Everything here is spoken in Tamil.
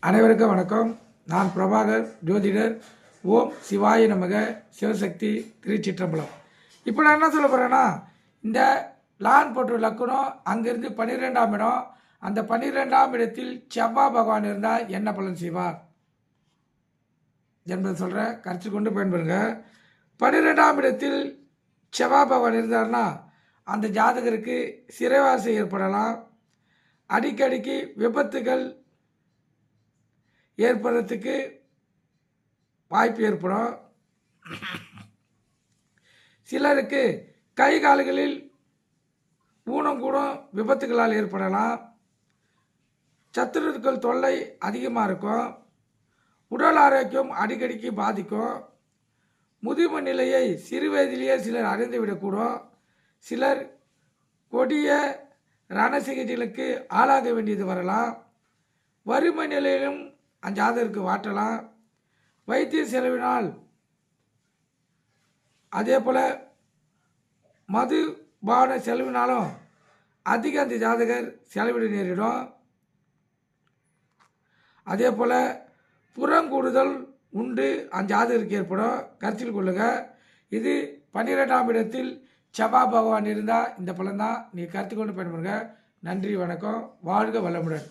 அனைவருக்கும் வணக்கம். நான் பிரபாகர், ஜோதிடர். ஓம் சிவாய நமக, சிவசக்தி, திருச்சிற்றம்பலம். இப்போ நான் என்ன சொல்ல போகிறேன்னா, இந்த லான் போட்டு லக்குனம் அங்கேருந்து 12ஆம் இடம், அந்த 12ஆம் இடத்தில் செவ்வாய் பகவான் இருந்தால் என்ன பலன் செய்வார் என்பதை சொல்கிறேன். கருத்து கொண்டு பயன்படுங்க. 12ஆம் இடத்தில் செவ்வாய் பகவான் இருந்தார்னா அந்த ஜாதகருக்கு சிறைவாசி ஏற்படலாம், அடிக்கடிக்கு விபத்துகள் ஏற்படுறதுக்கு வாய்ப்பு ஏற்படும். சிலருக்கு கை கால்களில் ஊனம் கூட விபத்துகளால் ஏற்படலாம். சத்துருக்கள் தொல்லை அதிகமாக இருக்கும். உடல் ஆரோக்கியம் அடிக்கடிக்கு பாதிக்கும். முதுமை நிலையை சிறு வயதிலேயே சிலர் அடைந்துவிடக்கூடும். சிலர் கொடிய ரண சிகிச்சைகளுக்கு ஆளாக வேண்டியது வரலாம். வறுமை நிலையிலும் அஞ்சாதருக்கு வாட்டலாம். வைத்திய செலவினால் அதே போல் மதுபான செலவினாலும் அதிக அந்த ஜாதகர் செலவிட நேரிடும். அதே போல் புறங்கூடுதல் உண்டு அஞ்சாதருக்கு ஏற்படும். கருத்தில் கொள்ளுங்க. இது 12ஆம் இடத்தில் செவ்வாய் பகவான் இருந்தால் இந்த பலன் தான். நீ கருத்து கொண்டு பயன்படுங்க. நன்றி, வணக்கம். வாழ்க வளமுடன்.